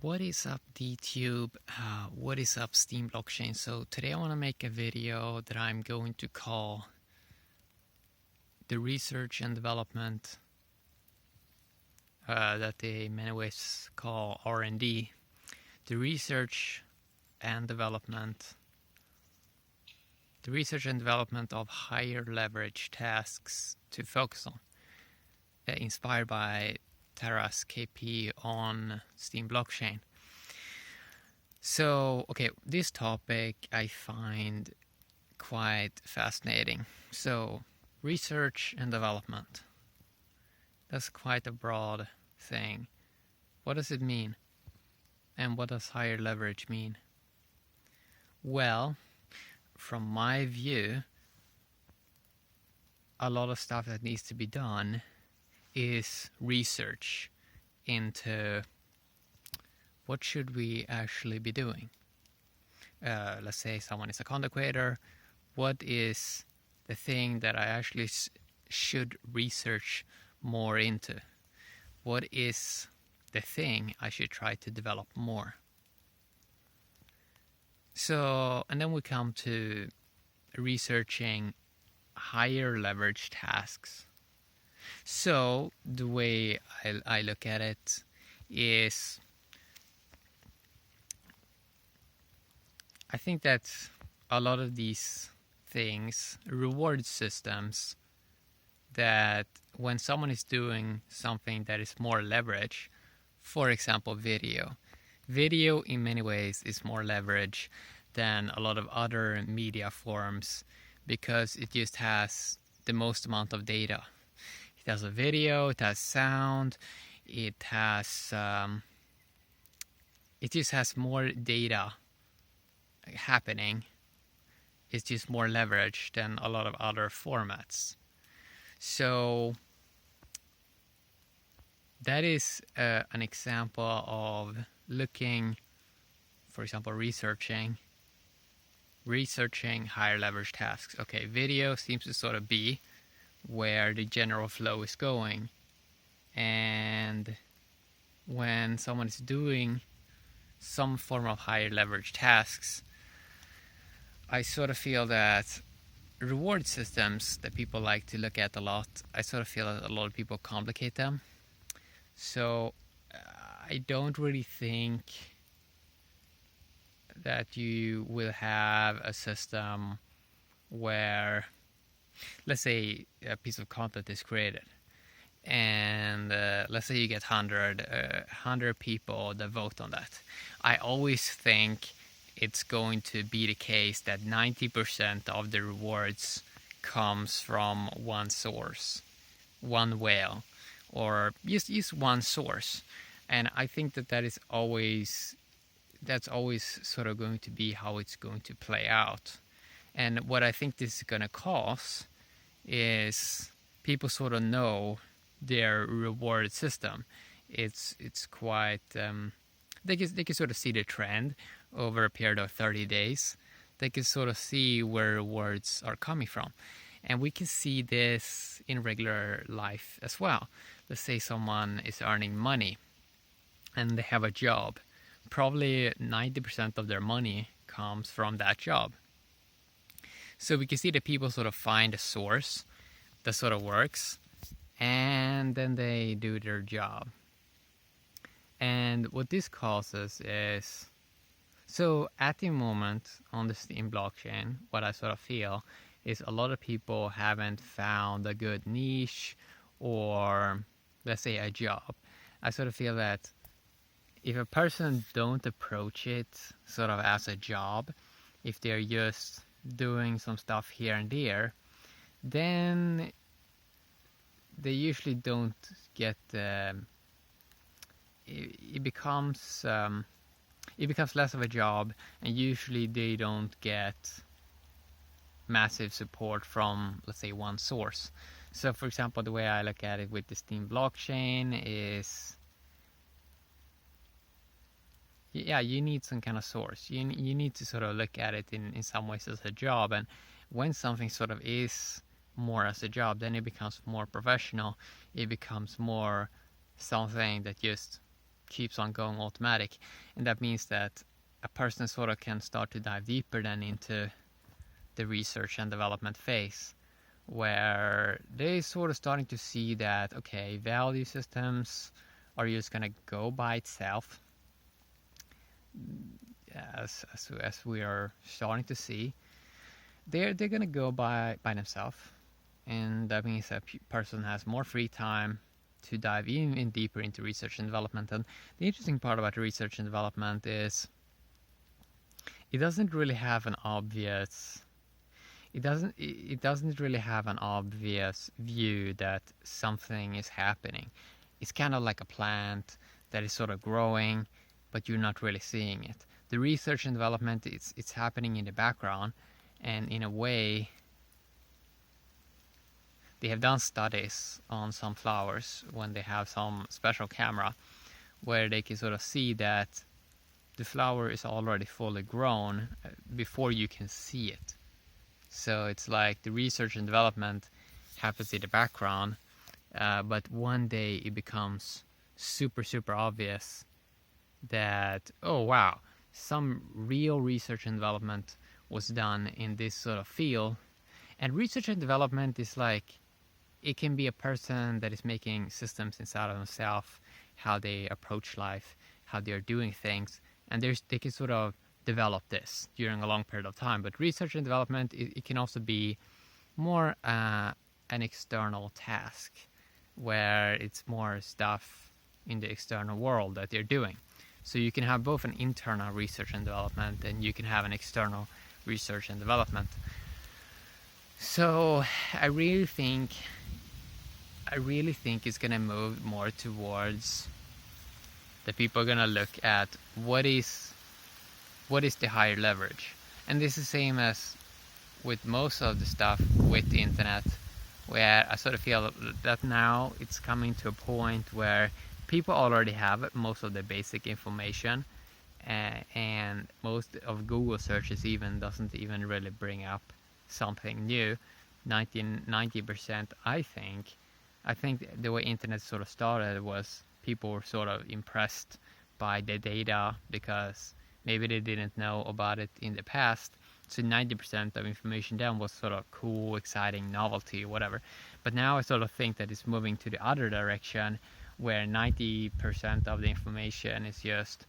What is up, DTube? What is up, Steam Blockchain? So today I want to make a video that I'm going to call the research and development that they in many ways call R&D. The research and development of higher leverage tasks to focus on, inspired by Tara's KP on Steam Blockchain. So, okay, this topic I find quite fascinating. So, research and development. That's quite a broad thing. What does it mean? And what does higher leverage mean? Well, from my view, a lot of stuff that needs to be done is research into what should we actually be doing. Let's say someone is a content creator. What is the thing that I actually should research more into? What is the thing I should try to develop more? So, and then we come to researching higher leverage tasks. So the way I look at it is, I think that a lot of these things, reward systems, that when someone is doing something that is more leverage, for example, video in many ways is more leverage than a lot of other media forms because it just has the most amount of data. It has a video, it has sound, it just has more data happening. It's just more leverage than a lot of other formats. So that is an example of looking, for example, researching higher leverage tasks. Okay, video seems to sort of be where the general flow is going, and when someone is doing some form of higher leverage tasks, I sort of feel that reward systems that people like to look at a lot, I sort of feel that a lot of people complicate them. So I don't really think that you will have a system where, let's say, a piece of content is created, and let's say you get 100 people that vote on that. I always think it's going to be the case that 90% of the rewards comes from one source, one whale, or just one source. And I think that's always sort of going to be how it's going to play out. And what I think this is going to cause is people sort of know their reward system. It's quite they can sort of see the trend over a period of 30 days. They can sort of see where rewards are coming from. And we can see this in regular life as well. Let's say someone is earning money and they have a job. Probably 90% of their money comes from that job. So we can see that people sort of find a source that sort of works, and then they do their job. And what this causes is, so at the moment on the Steam blockchain, what I sort of feel is a lot of people haven't found a good niche or, let's say, a job. I sort of feel that if a person don't approach it sort of as a job, if they're just doing some stuff here and there, then they usually don't get it becomes less of a job, and usually they don't get massive support from, let's say, one source. So for example, the way I look at it with the Steam blockchain is, yeah, you need some kind of source. You need to sort of look at it in some ways as a job. And when something sort of is more as a job, then it becomes more professional. It becomes more something that just keeps on going automatic, and that means that a person sort of can start to dive deeper then into the research and development phase, where they sort of starting to see that, okay, value systems are just gonna go by itself, as we are starting to see. They're gonna go by themselves, and that means that person has more free time to dive in deeper into research and development. And the interesting part about research and development is it doesn't really have an obvious really have an obvious view that something is happening. It's kind of like a plant that is sort of growing, but you're not really seeing it. The research and development, it's happening in the background, and in a way they have done studies on some flowers when they have some special camera where they can sort of see that the flower is already fully grown before you can see it. So it's like the research and development happens in the background, but one day it becomes super obvious that, oh wow, some real research and development was done in this sort of field. And research and development is like, it can be a person that is making systems inside of themselves, how they approach life, how they're doing things, and they can sort of develop this during a long period of time. But research and development, it can also be more an external task, where it's more stuff in the external world that they're doing. So you can have both an internal research and development, and you can have an external research and development. So I really think it's gonna move more towards that people are gonna look at what is the higher leverage. And this is the same as with most of the stuff with the internet, where I sort of feel that now it's coming to a point where people already have most of the basic information, and most of Google searches doesn't even really bring up something new. 90%, I think the way internet sort of started was people were sort of impressed by the data because maybe they didn't know about it in the past. So 90% of information then was sort of cool, exciting, novelty, whatever. But now I sort of think that it's moving to the other direction, where 90% of the information is just,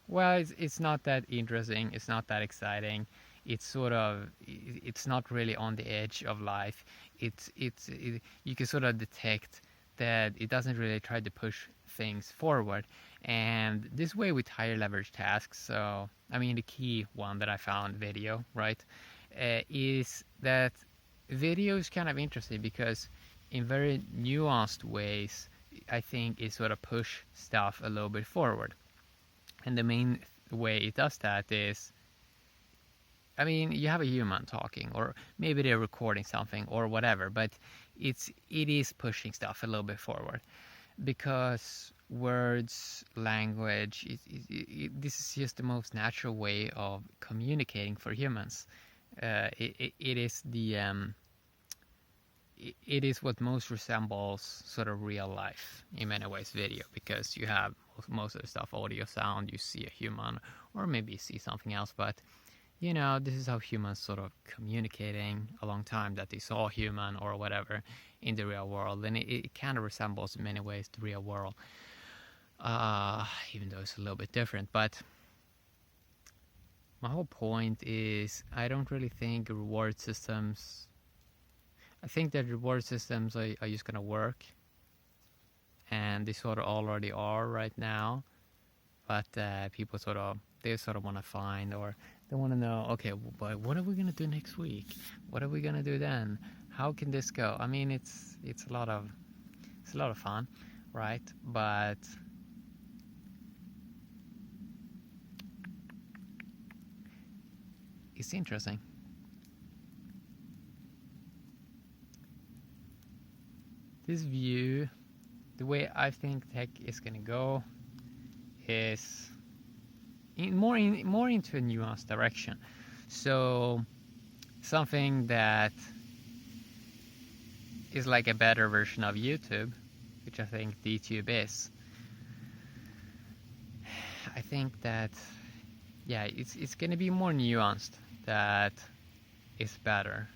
well, it's not that interesting, it's not that exciting, it's not really on the edge of life. You can sort of detect that it doesn't really try to push things forward. And this way with higher leverage tasks, so I mean the key one that I found, video, right, is that video is kind of interesting because in very nuanced ways, I think it sort of push stuff a little bit forward. And the main way it does that is, I mean, you have a human talking, or maybe they're recording something or whatever, but it is pushing stuff a little bit forward, because words, language, this is just the most natural way of communicating for humans. It is what most resembles sort of real life in many ways, video, because you have most of the stuff, audio, sound, you see a human, or maybe you see something else, but you know, this is how humans sort of communicating a long time, that they saw a human or whatever in the real world, and it kind of resembles in many ways the real world, even though it's a little bit different. But my whole point is, I don't really think reward systems, I think that reward systems are just gonna work, and they sort of already are right now, but people sort of want to find, or they want to know, okay, but what are we going to do next week? What are we going to do then? How can this go? I mean, it's a lot of fun, right? But it's interesting. This view, the way I think tech is going to go, is more into a nuanced direction. So something that is like a better version of YouTube, which I think DTube is. think that, yeah, it's gonna be more nuanced. That is better,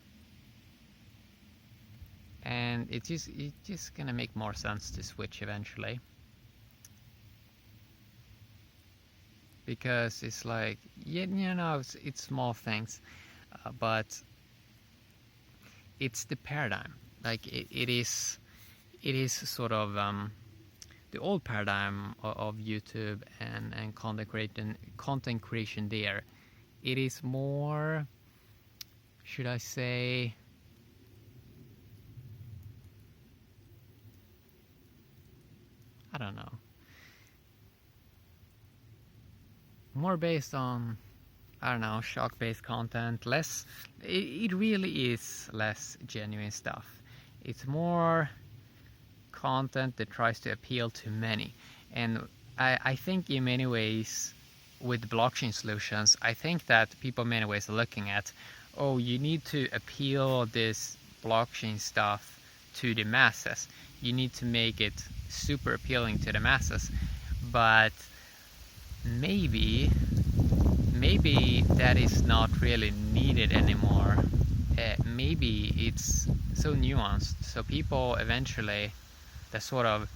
and it's just gonna make more sense to switch eventually, because it's like, it's small things, but it's the paradigm. Like it is sort of the old paradigm of YouTube and content creation there. It is more, should I say, I don't know, more based on, I don't know, shock-based content. Less, it really is less genuine stuff. It's more content that tries to appeal to many. And I think in many ways, with blockchain solutions, I think that people in many ways are looking at, oh, you need to appeal this blockchain stuff to the masses. You need to make it super appealing to the masses. But maybe that is not really needed anymore. Maybe it's so nuanced, so people eventually that sort of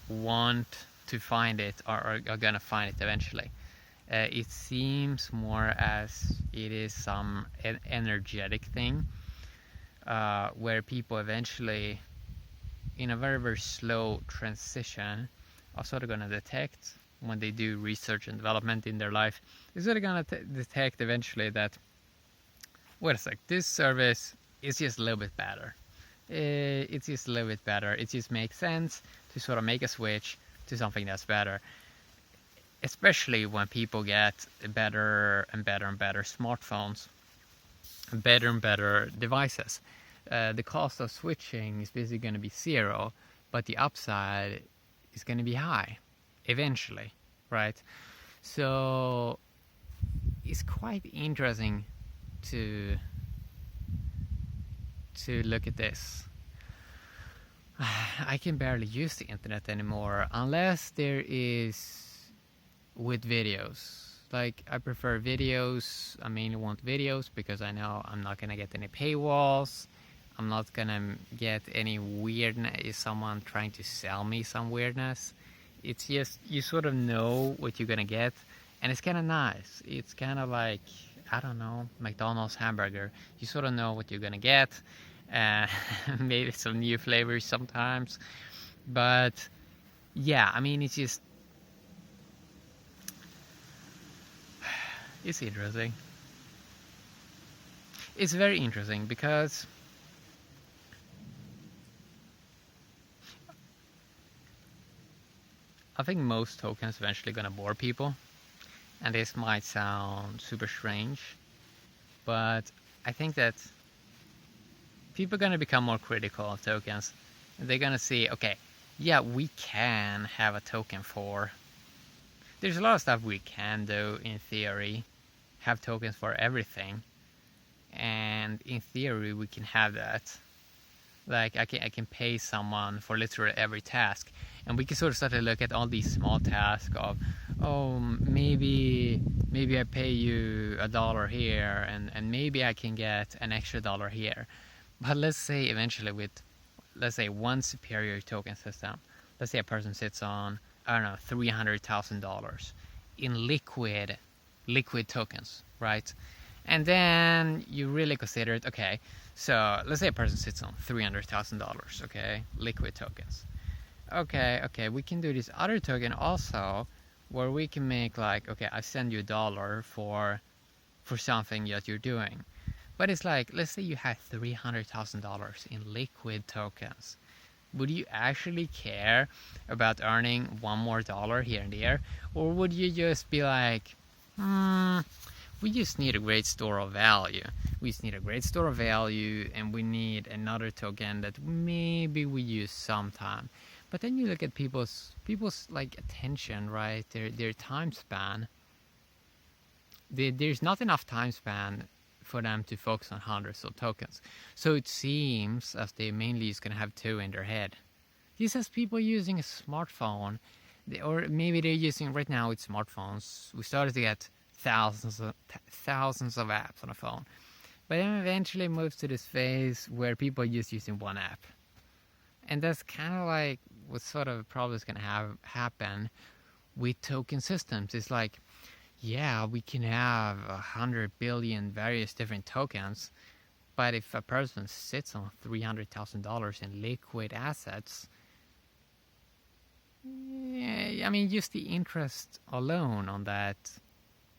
want to find it are gonna find it eventually. It seems more as it is some energetic thing, where people eventually, in a very, very slow transition, are sort of gonna detect, when they do research and development in their life, is sort of gonna detect eventually that, wait a sec, this service is just a little bit better. It's just a little bit better. It just makes sense to sort of make a switch to something that's better. Especially when people get better and better and better smartphones, better and better devices. The cost of switching is basically going to be zero, but the upside is going to be high eventually, right? So it's quite interesting to look at this. I can barely use the internet anymore unless there is with videos. Like, I prefer videos. I mainly want videos because I know I'm not gonna get any paywalls. I'm not gonna get any weirdness, someone trying to sell me some weirdness. It's just, you sort of know what you're gonna get, and it's kind of nice. It's kind of like, I don't know, McDonald's hamburger. You sort of know what you're gonna get. Maybe some new flavors sometimes, but yeah, I mean, it's just, it's interesting. It's very interesting because I think most tokens eventually gonna bore people, and this might sound super strange, but I think that people are going to become more critical of tokens. And they're going to see, okay, yeah, we can have a token for... There's a lot of stuff we can do in theory, have tokens for everything. And in theory, we can have that. Like, I can pay someone for literally every task. And we can sort of start to look at all these small tasks of, oh, maybe I pay you $1 here, and maybe I can get an extra $1 here. But let's say eventually with, let's say, one superior token system, let's say a person sits on, I don't know, $300,000 in liquid tokens, right? And then you really consider it, okay, so let's say a person sits on $300,000, okay, liquid tokens. Okay, we can do this other token also, where we can make like, okay, I send you $1 for something that you're doing. But it's like, let's say you had $300,000 in liquid tokens. Would you actually care about earning one more dollar here and there? Or would you just be like, we just need a great store of value. We just need a great store of value, and we need another token that maybe we use sometime. But then you look at people's like attention, right? Their time span. There's not enough time span for them to focus on hundreds of tokens. So it seems as they mainly is going to have two in their head. This has people using a smartphone or maybe they're using right now with smartphones. We started to get thousands of apps on a phone, but then eventually moves to this phase where people are just using one app, and that's kind of like what sort of probably is going to happen with token systems. It's like, yeah, we can have 100 billion various different tokens, but if a person sits on $300,000 in liquid assets, yeah, I mean, just the interest alone on that,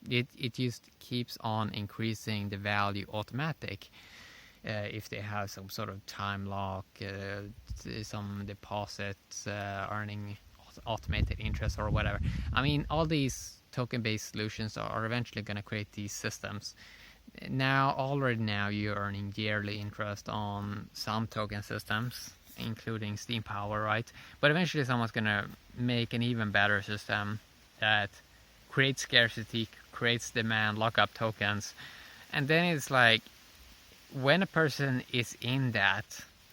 it just keeps on increasing the value automatic. If they have some sort of time lock, some deposits, earning automated interest or whatever. I mean, all these token-based solutions are eventually going to create these systems. Already now, you're earning yearly interest on some token systems, including Steam Power, right? But eventually someone's going to make an even better system that creates scarcity, creates demand, lock up tokens. And then it's like, when a person is in that,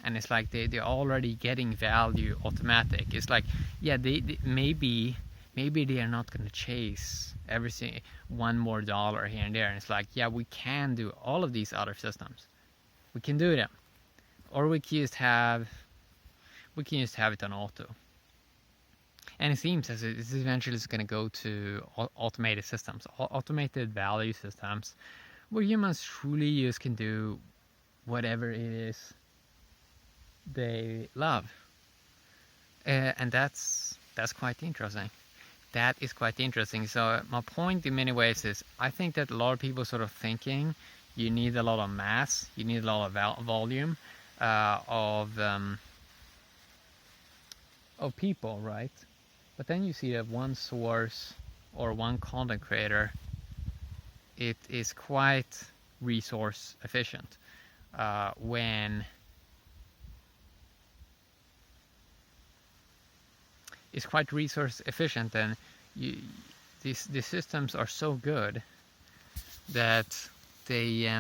and it's like they're already getting value automatic, it's like, yeah, they maybe they are not going to chase everything, one more dollar here and there. And it's like, yeah, we can do all of these other systems. We can do them. Or we can just have it on auto. And it seems as it's eventually going to go to automated systems, automated value systems, where humans truly just can do whatever it is they love. And that's quite interesting. That is quite interesting. So my point in many ways is, I think that a lot of people sort of thinking you need a lot of mass, you need a lot of volume of people, right? But then you see that one source or one content creator, it is quite resource efficient. When it's quite resource efficient, and these systems are so good that they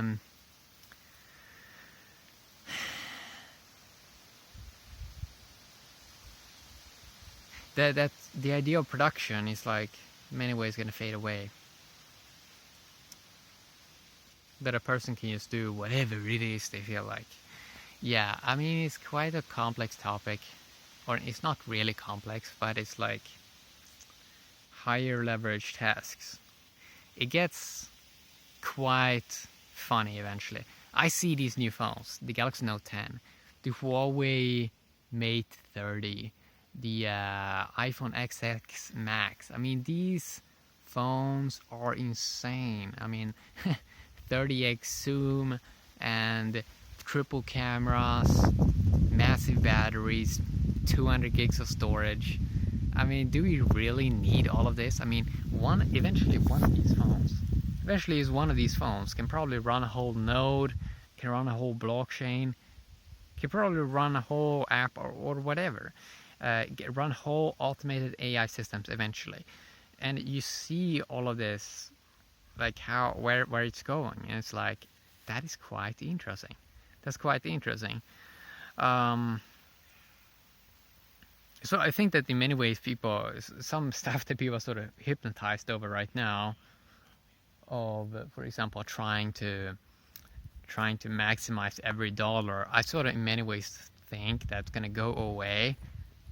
that the idea of production is like in many ways going to fade away. That a person can just do whatever it is they feel like. Yeah, I mean, it's quite a complex topic. Or it's not really complex, but it's like higher leverage tasks. It gets quite funny eventually. I see these new phones, the Galaxy Note 10, the Huawei Mate 30, the iPhone XX Max. I mean, these phones are insane. I mean, 30x zoom and triple cameras, massive batteries, 200 gigs of storage. I mean, do we really need all of this? I mean, eventually one of these phones can probably run a whole node, can run a whole blockchain, can probably run a whole app or whatever, run whole automated AI systems eventually. And you see all of this, like where it's going, and it's like, that is quite interesting. That's quite interesting. So I think that in many ways, some stuff that people are sort of hypnotized over right now, of, for example, trying to maximize every dollar, I sort of in many ways think that's going to go away,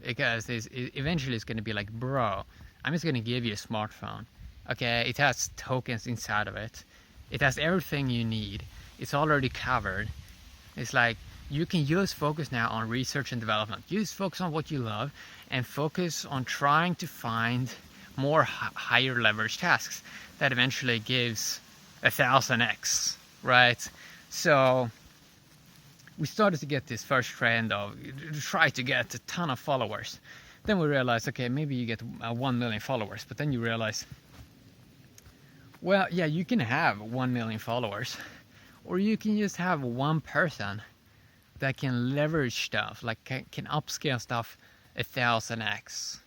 because eventually it's going to be like, bro, I'm just going to give you a smartphone. Okay, it has tokens inside of it. It has everything you need. It's already covered. It's like, you can just focus now on research and development. Just focus on what you love and focus on trying to find more higher leverage tasks that eventually gives 1000x, right? So we started to get this first trend of try to get a ton of followers. Then we realized, okay, maybe you get 1 million followers, but then you realize, well, yeah, you can have 1 million followers, or you can just have one person that can leverage stuff, like can upscale stuff 1000x.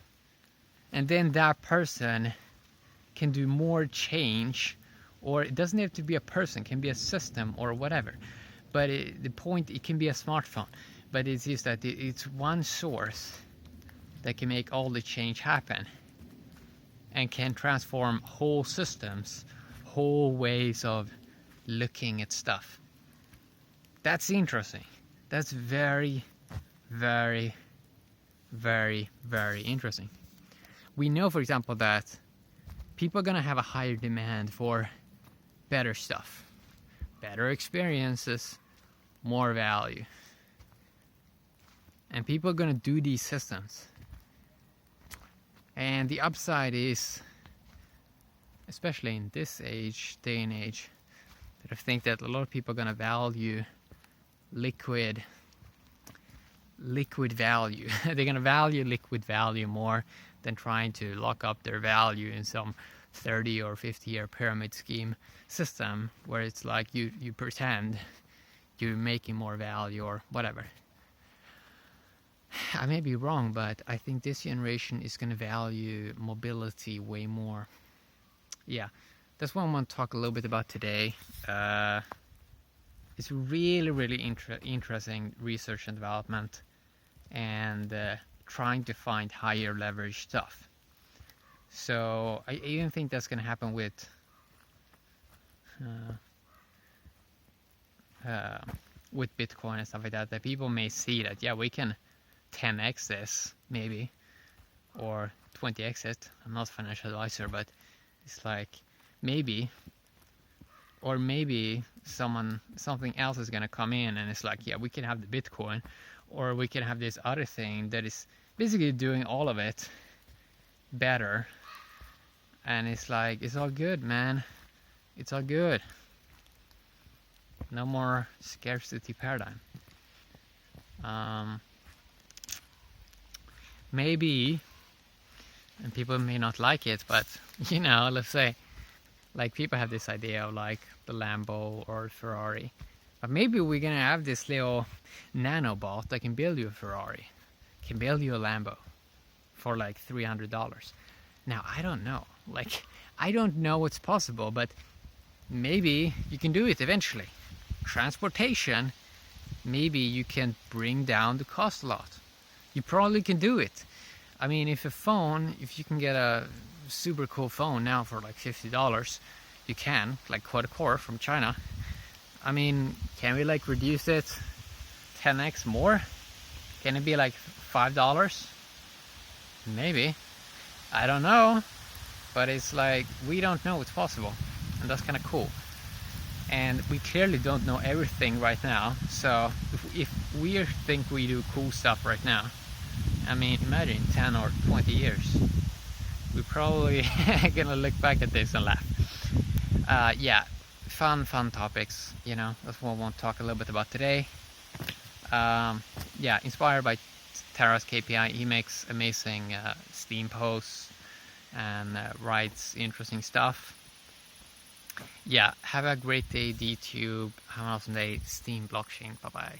And then that person can do more change, or it doesn't have to be a person, it can be a system or whatever. But the point, it can be a smartphone, but it's just that it's one source that can make all the change happen. and can transform whole systems, whole ways of looking at stuff. That's interesting. That's very, very, very, very interesting. We know, for example, that people are going to have a higher demand for better stuff, better experiences, more value. And people are going to do these systems. And the upside is, especially in this day and age, that I think that a lot of people are going to value liquid value. They're going to value liquid value more than trying to lock up their value in some 30 or 50-year pyramid scheme system where it's like you pretend you're making more value or whatever. I may be wrong, but I think this generation is going to value mobility way more. Yeah, that's what I want to talk a little bit about today. It's really, really interesting research and development, and trying to find higher leverage stuff. So I even think that's going to happen with Bitcoin and stuff like that. That people may see that, yeah, we can 10x this maybe, or 20x it. I'm not a financial advisor, but it's like maybe, or maybe something else is going to come in and it's like, yeah, we can have the Bitcoin, or we can have this other thing that is basically doing all of it better. And it's like, it's all good, man. It's all good. No more scarcity paradigm. Maybe, and people may not like it, but let's say, like, people have this idea of like the Lambo or Ferrari, but maybe we're gonna have this little nanobot that can build you a Ferrari, can build you a Lambo for like $300. Now, I don't know. Like, I don't know what's possible, but maybe you can do it eventually. Transportation, maybe you can bring down the cost a lot. You probably can do it. I mean, if you can get a super cool phone now for like $50, you can, like quad-core from China. I mean, can we like reduce it 10x more? Can it be like $5? Maybe. I don't know. But it's like, we don't know what's possible. And that's kind of cool. And we clearly don't know everything right now. So if we think we do cool stuff right now, I mean, imagine 10 or 20 years. We're probably gonna look back at this and laugh. Yeah, fun topics. That's what I want to talk a little bit about today. Yeah, inspired by Tara's KPI. He makes amazing Steam posts and writes interesting stuff. Yeah, have a great day, DTube. Have an awesome day. Steam blockchain. Bye bye.